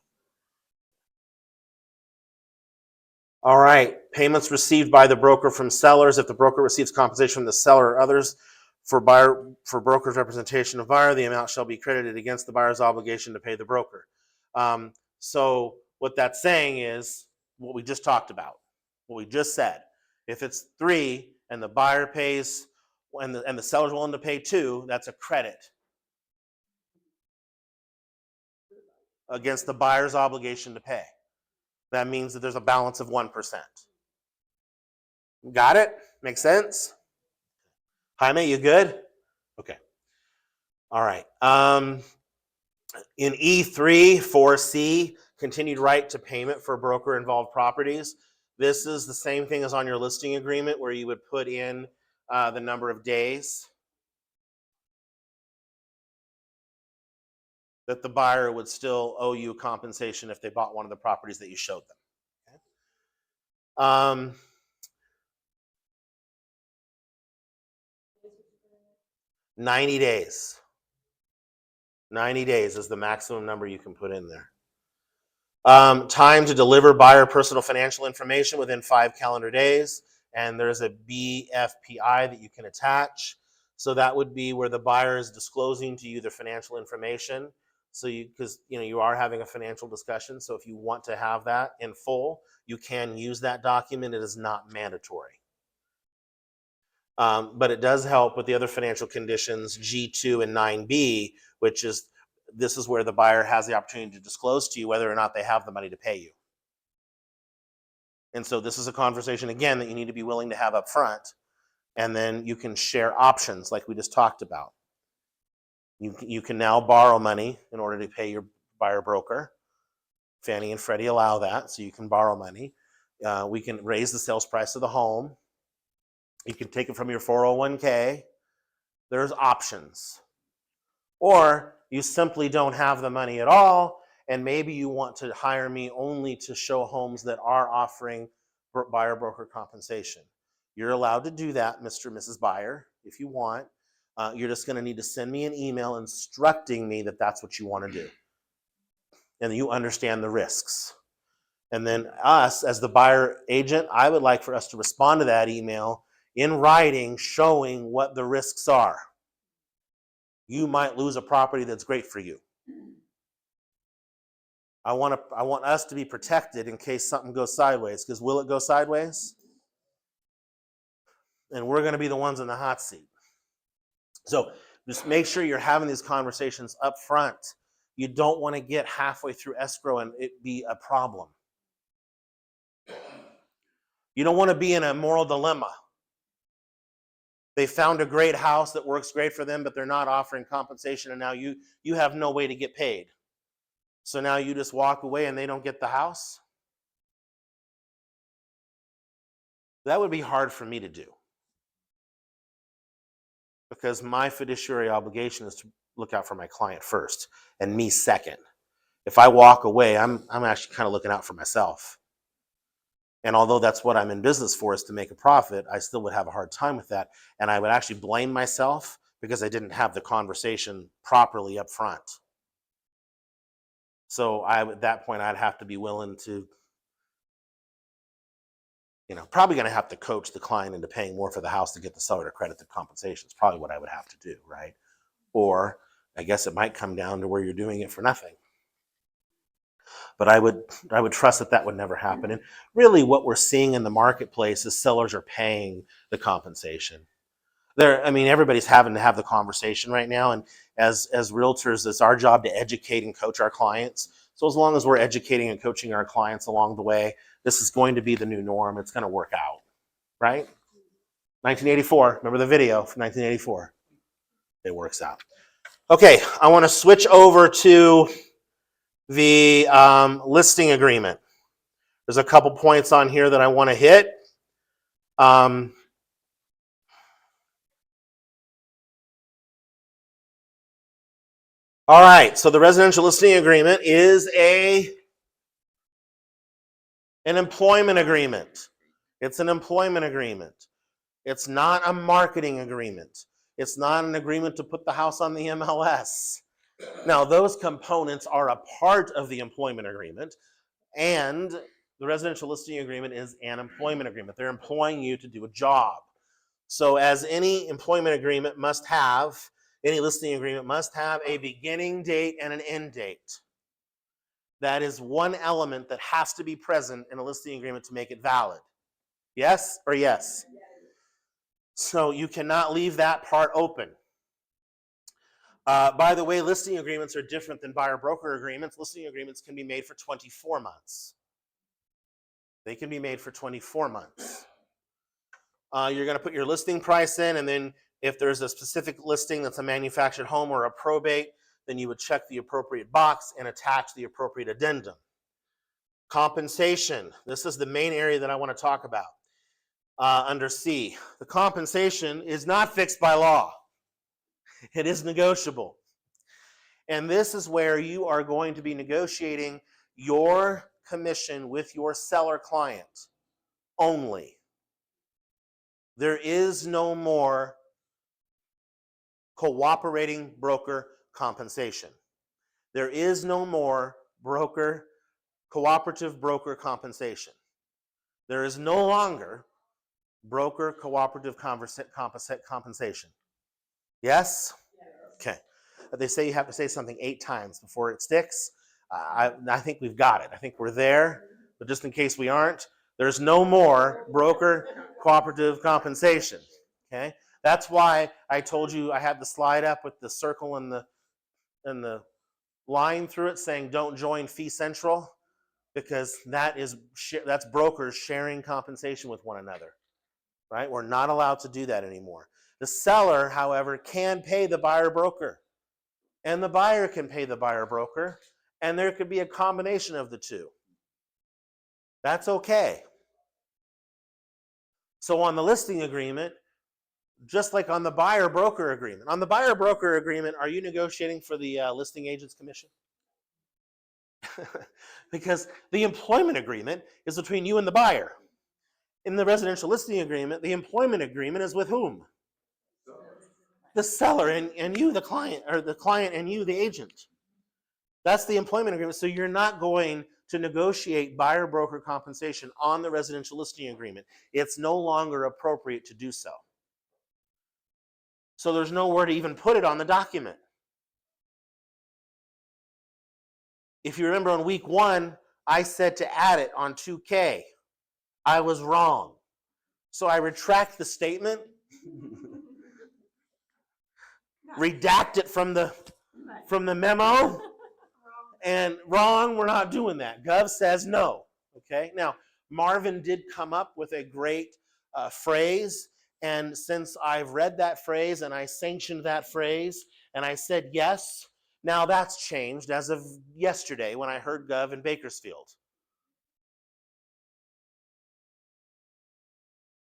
All right. Payments received by the broker from sellers. If the broker receives compensation from the seller or others for broker's representation of buyer, the amount shall be credited against the buyer's obligation to pay the broker. So what that's saying is what we just talked about, what we just said. If it's 3 and the buyer pays and the seller's willing to pay 2, that's a credit against the buyer's obligation to pay. That means that there's a balance of 1%. Got it? Make sense? Jaime, you good? Okay. All right. In E3, 4C, continued right to payment for broker-involved properties. This is the same thing as on your listing agreement, where you would put in the number of days that the buyer would still owe you compensation if they bought one of the properties that you showed them. Okay. 90 days. 90 days is the maximum number you can put in there. Time to deliver buyer personal financial information within 5 calendar days. And there's a BFPI that you can attach. So that would be where the buyer is disclosing to you their financial information. So because you are having a financial discussion. So if you want to have that in full, you can use that document. It is not mandatory. But it does help with the other financial conditions, G2 and 9B, which is, this is where the buyer has the opportunity to disclose to you whether or not they have the money to pay you. And so this is a conversation, again, that you need to be willing to have up front. And then you can share options like we just talked about. You can now borrow money in order to pay your buyer broker. Fannie and Freddie allow that, so you can borrow money. We can raise the sales price of the home. You can take it from your 401k. There's options. Or you simply don't have the money at all, and maybe you want to hire me only to show homes that are offering buyer broker compensation. You're allowed to do that, Mr. and Mrs. Buyer, if you want. You're just going to need to send me an email instructing me that that's what you want to do. And you understand the risks. And then us, as the buyer agent, I would like for us to respond to that email in writing, showing what the risks are. You might lose a property that's great for you. I want us to be protected in case something goes sideways, because will it go sideways? And we're going to be the ones in the hot seat. So just make sure you're having these conversations up front. You don't want to get halfway through escrow and it be a problem. You don't want to be in a moral dilemma. They found a great house that works great for them, but they're not offering compensation, and now you have no way to get paid. So now you just walk away and they don't get the house? That would be hard for me to do, because my fiduciary obligation is to look out for my client first and me second. If I walk away, I'm actually kind of looking out for myself. And although that's what I'm in business for, is to make a profit, I still would have a hard time with that. And I would actually blame myself because I didn't have the conversation properly up front. So at that point, I'd have to be willing to, probably going to have to coach the client into paying more for the house to get the seller to credit the compensation. It's probably what I would have to do, right? Or I guess it might come down to where you're doing it for nothing. But I would trust that would never happen. And really what we're seeing in the marketplace is sellers are paying the compensation. Everybody's having to have the conversation right now. And as realtors, it's our job to educate and coach our clients. So as long as we're educating and coaching our clients along the way, this is going to be the new norm. It's going to work out, right? 1984, remember the video from 1984? it works out. Okay, I want to switch over to the listing agreement. There's a couple points on here that I want to hit. All right, so the residential listing agreement is an employment agreement. It's an employment agreement. It's not a marketing agreement. It's not an agreement to put the house on the MLS. Now, those components are a part of the employment agreement, and the residential listing agreement is an employment agreement. They're employing you to do a job. So as any employment agreement must have, any listing agreement must have a beginning date and an end date. That is one element that has to be present in a listing agreement to make it valid. Yes or yes? So you cannot leave that part open. By the way, listing agreements are different than buyer-broker agreements. Listing agreements can be made for 24 months. They can be made for 24 months. You're going to put your listing price in, and then if there's a specific listing that's a manufactured home or a probate, then you would check the appropriate box and attach the appropriate addendum. Compensation. This is the main area that I want to talk about under C. The compensation is not fixed by law. It is negotiable. And this is where you are going to be negotiating your commission with your seller client only. There is no more cooperating broker compensation. There is no more cooperative broker compensation. There is no longer broker cooperative compensation. Yes? Okay. They say you have to say something 8 times before it sticks. I think we've got it. I think we're there. But just in case we aren't, there's no more broker cooperative compensation. Okay? That's why I told you I had the slide up with the circle and the line through it saying don't join Fee Central, because that's brokers sharing compensation with one another. Right? We're not allowed to do that anymore. The seller, however, can pay the buyer broker, and the buyer can pay the buyer broker, and there could be a combination of the two. That's okay. So on the listing agreement, just like on the buyer broker agreement, are you negotiating for the listing agent's commission? Because the employment agreement is between you and the buyer. In the residential listing agreement, the employment agreement is with whom? The seller and you, the client, or the client and you, the agent. That's the employment agreement. So you're not going to negotiate buyer-broker compensation on the residential listing agreement. It's no longer appropriate to do so. So there's nowhere to even put it on the document. If you remember on week 1, I said to add it on 2K. I was wrong. So I retract the statement, redact it from the memo, and wrong, we're not doing that. Gov says no. Okay. Now, Marvin did come up with a great phrase, and since I've read that phrase and I sanctioned that phrase and I said yes, now that's changed as of yesterday when I heard Gov in Bakersfield.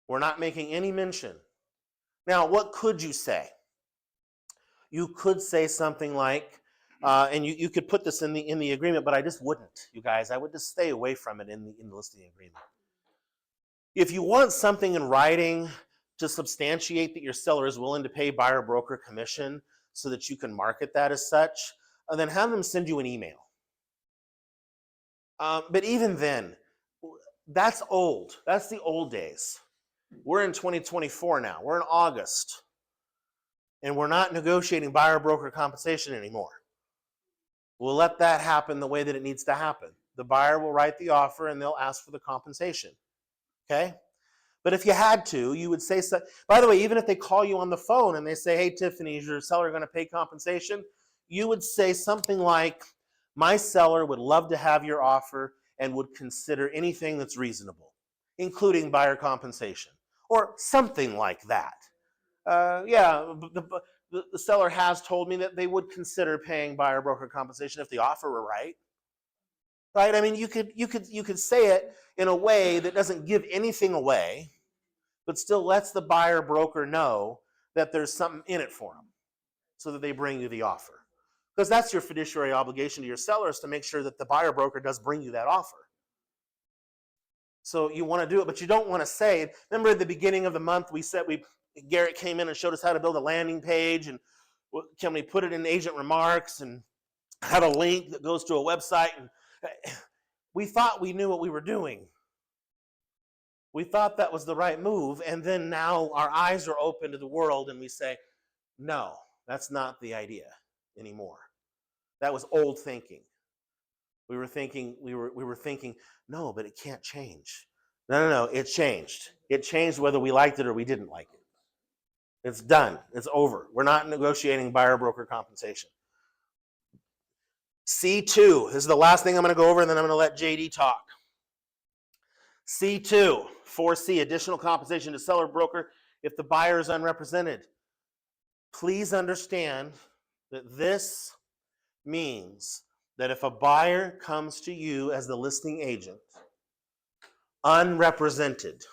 We're not making any mention. Now, what could you say? You could say something like, and you could put this in the agreement, but I just wouldn't, you guys. I would just stay away from it in the listing agreement. If you want something in writing to substantiate that your seller is willing to pay buyer broker commission so that you can market that as such, then have them send you an email. But even then, that's old. That's the old days. We're in 2024 now. We're in August. And we're not negotiating buyer broker compensation anymore. We'll let that happen the way that it needs to happen. The buyer will write the offer and they'll ask for the compensation. Okay? But if you had to, you would say so. By the way, even if they call you on the phone and they say, hey, Tiffany, is your seller going to pay compensation? You would say something like, my seller would love to have your offer and would consider anything that's reasonable, including buyer compensation, or something like that. the seller has told me that they would consider paying buyer broker compensation if the offer were right. Right? I mean, you could say it in a way that doesn't give anything away, but still lets the buyer broker know that there's something in it for them, so that they bring you the offer. Because that's your fiduciary obligation to your sellers, to make sure that the buyer broker does bring you that offer. So you want to do it, but you don't want to say, remember at the beginning of the month Garrett came in and showed us how to build a landing page, and can we put it in agent remarks and have a link that goes to a website, and we thought we knew what we were doing. We thought that was the right move, and then now our eyes are open to the world and we say, no, that's not the idea anymore. That was old thinking. We were thinking, no, but it can't change. No, it changed. It changed whether we liked it or we didn't like it. It's done. It's over. We're not negotiating buyer broker compensation. C2, this is the last thing I'm going to go over, and then I'm going to let JD talk. C2, 4C, additional compensation to seller broker if the buyer is unrepresented. Please understand that this means that if a buyer comes to you as the listing agent, unrepresented,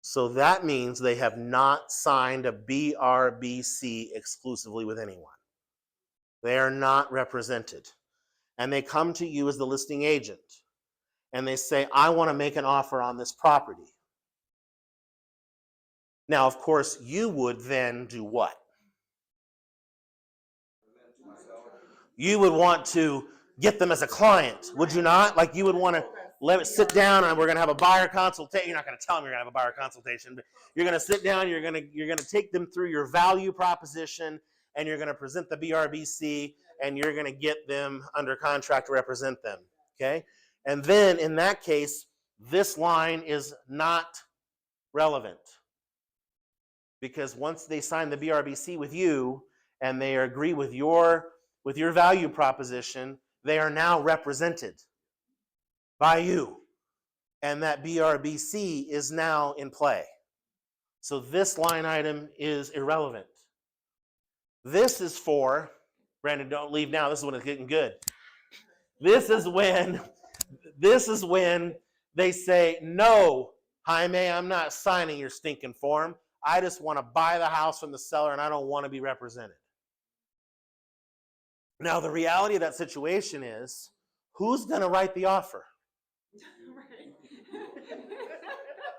so that means they have not signed a BRBC exclusively with anyone. They are not represented. And they come to you as the listing agent, and they say, I want to make an offer on this property. Now, of course, you would then do what? You would want to get them as a client, would you not? Like, you would want to let it sit down, and we're going to have a buyer consultation. You're not going to tell them you're going to have a buyer consultation, but you're going to sit down, you're going to take them through your value proposition, and you're going to present the BRBC, and you're going to get them under contract to represent them, okay? And then, in that case, this line is not relevant, because once they sign the BRBC with you, and they agree with your value proposition, they are now represented by you, and that BRBC is now in play. So this line item is irrelevant. This is for, Brandon, don't leave now, this is when it's getting good. This is when they say, no, Jaime, I'm not signing your stinking form. I just want to buy the house from the seller, and I don't want to be represented. Now, the reality of that situation is, who's going to write the offer?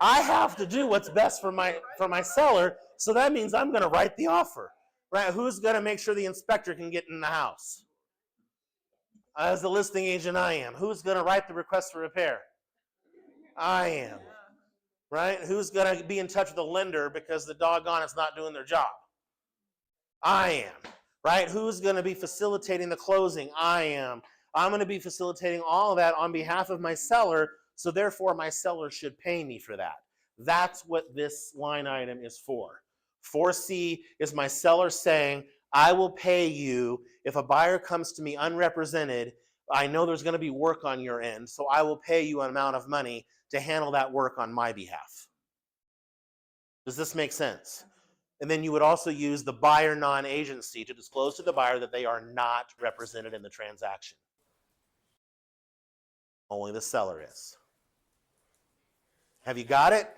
I have to do what's best for my seller, so that means I'm going to write the offer, right? Who's going to make sure the inspector can get in the house? As the listing agent, I am. Who's going to write the request for repair? I am, right? Who's going to be in touch with the lender because the doggone it's not doing their job? I am, right? Who's going to be facilitating the closing? I am. I'm going to be facilitating all of that on behalf of my seller, so therefore my seller should pay me for that. That's what this line item is for. 4C is my seller saying, I will pay you if a buyer comes to me unrepresented. I know there's going to be work on your end, so I will pay you an amount of money to handle that work on my behalf. Does this make sense? And then you would also use the buyer non-agency to disclose to the buyer that they are not represented in the transaction. Only the seller is. Have you got it?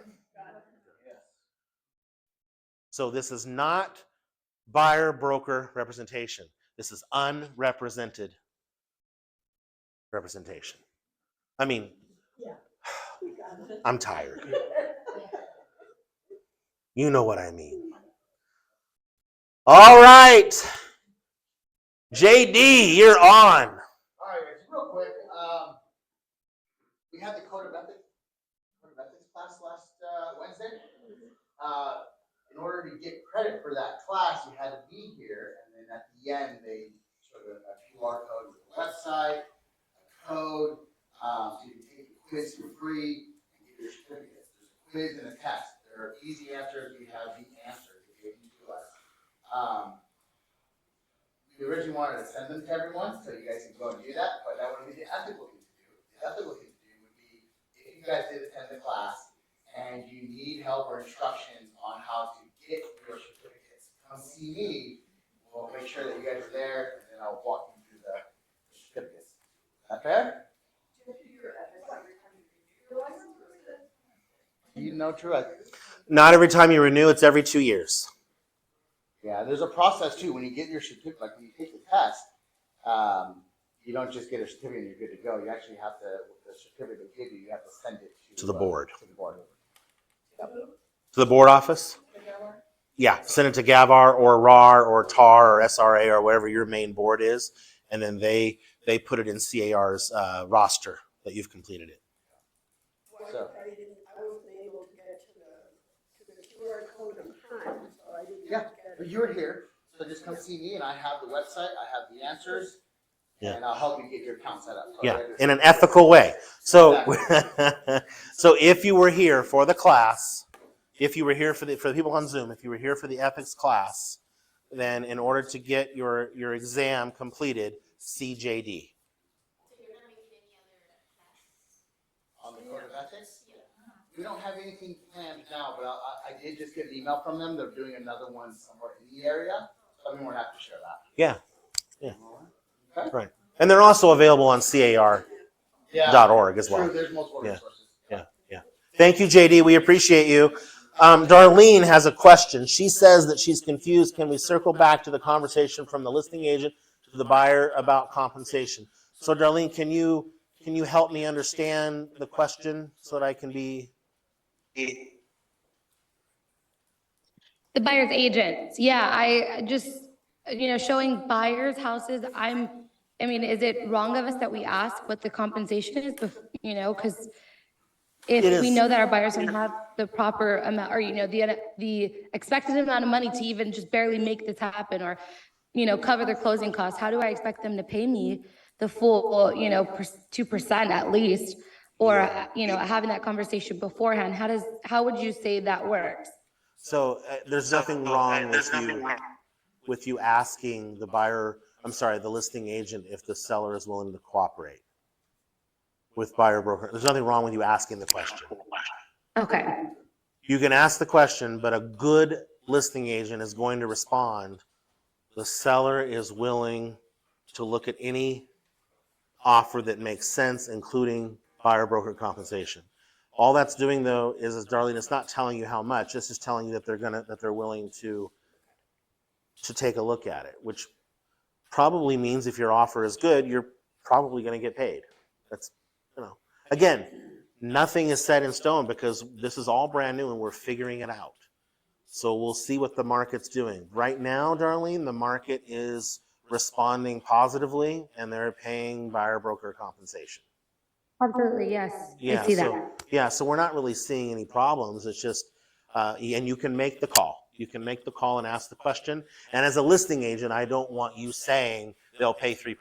So this is not buyer broker representation. This is unrepresented representation. I mean, I'm tired. You know what I mean. All right. JD, you're on. All right, guys, real quick. We had the Code of Ethics class last Wednesday. In order to get credit for that class, you had to be here, and then at the end, they showed a QR code with a website, a code, so you can take the quiz for free and get your certificates. There's a quiz and a test. There are easy answers. You have the answers that you can to us. We originally wanted to send them to everyone, so you guys can go and do that, but that wouldn't be the ethical thing to do. The ethical thing to do would be, if you guys did attend the class and you need help or instructions on how to get your certificates, come see me, we'll make sure that you guys are there, and then I'll walk you through the certificates. Is that fair? You know, true. Not every time you renew, it's every 2 years. Yeah, there's a process too. When you get your certificate, like when you take the test, you don't just get a certificate and you're good to go. You actually have to, with the certificate they give you, you have to send it To the board. To the board. Yep. To the board office? Yeah, send it to GAVAR or RAR or TAR or SRA or whatever your main board is, and then they put it in CAR's roster that you've completed it. So, yeah, but you were here, so just come see me, and I have the website, I have the answers, Yeah. and I'll help you get your account set up. So Yeah, in an ethical way. So, Exactly. so if you were here for the class, if you were here for the people on Zoom, if you were here for the ethics class, then in order to get your exam completed, CJD. On the code of ethics? We don't have anything planned now, but I did just get an email from them. They're doing another one somewhere in the area. So I'm more happy to share that. Yeah, Okay? right. And they're also available on CAR.org as well. True, there's multiple Yeah. resources. Yeah. Thank you, JD. We appreciate you. Darlene has a question. She says that she's confused. Can we circle back to the conversation from the listing agent to the buyer about compensation? So, Darlene, can you help me understand the question so that I can be? The buyer's agent. Yeah, I just, showing buyers houses, I mean, is it wrong of us that we ask what the compensation is, because if we know that our buyers don't have the proper amount, or, the expected amount of money to even just barely make this happen, or, cover their closing costs, how do I expect them to pay me the full, 2% at least? Or, having that conversation beforehand, how would you say that works? So there's nothing wrong with you asking the the listing agent if the seller is willing to cooperate with buyer broker. There's nothing wrong with you asking the question. Okay. You can ask the question, but a good listing agent is going to respond. The seller is willing to look at any offer that makes sense, including buyer broker compensation. All that's doing, though, is Darlene, it's not telling you how much. This is telling you that they're willing to take a look at it, which probably means if your offer is good, you're probably going to get paid. That's, again, nothing is set in stone because this is all brand new and we're figuring it out. So we'll see what the market's doing. Right now, Darlene, the market is responding positively and they're paying buyer broker compensation. Absolutely, yes. Yeah, I see that. So we're not really seeing any problems. It's just, and you can make the call. You can make the call and ask the question. And as a listing agent, I don't want you saying they'll pay 3%.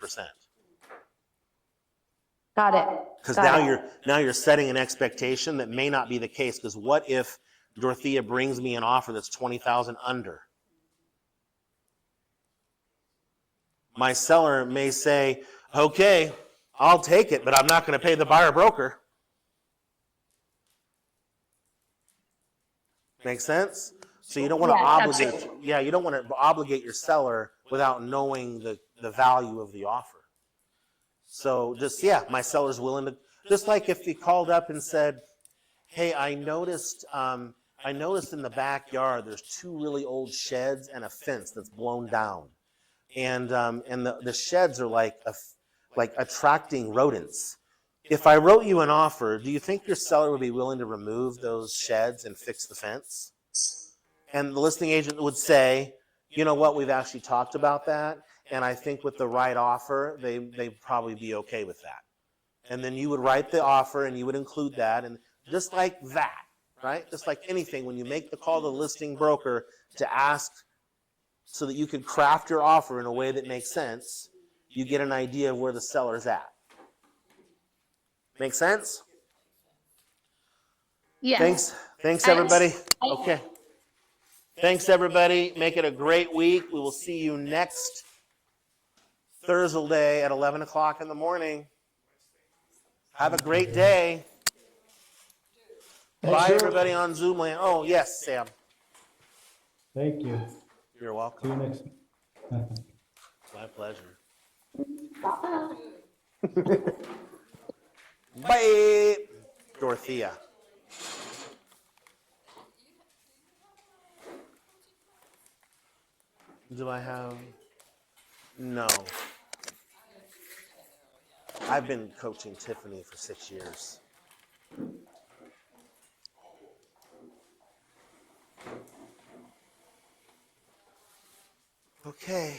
Got it. Because now you're setting an expectation that may not be the case. Because what if Dorothea brings me an offer that's $20,000 under? My seller may say, okay, I'll take it, but I'm not going to pay the buyer broker. Make sense? So you don't want to obligate. Yeah, you don't want to obligate your seller without knowing the value of the offer. So just, my seller's willing to, just like if he called up and said, hey, I noticed in the backyard there's 2 really old sheds and a fence that's blown down. And the sheds are like attracting rodents. If I wrote you an offer, do you think your seller would be willing to remove those sheds and fix the fence? And the listing agent would say, you know what, we've actually talked about that, and I think with the right offer, they'd probably be okay with that. And then you would write the offer and you would include that, and just like that, right? Just like anything, when you make the call to the listing broker to ask so that you can craft your offer in a way that makes sense, you get an idea of where the seller's at. Make sense? Yes. Thanks everybody. Okay. Thanks everybody. Make it a great week. We will see you next Thursday at 11 o'clock in the morning. Have a great day. Bye everybody on Zoom land. Oh, yes, Sam. Thank you. You're See you welcome. next. My pleasure. Bye, Dorothea. Do I have? No. I've been coaching Tiffany for 6 years. Okay.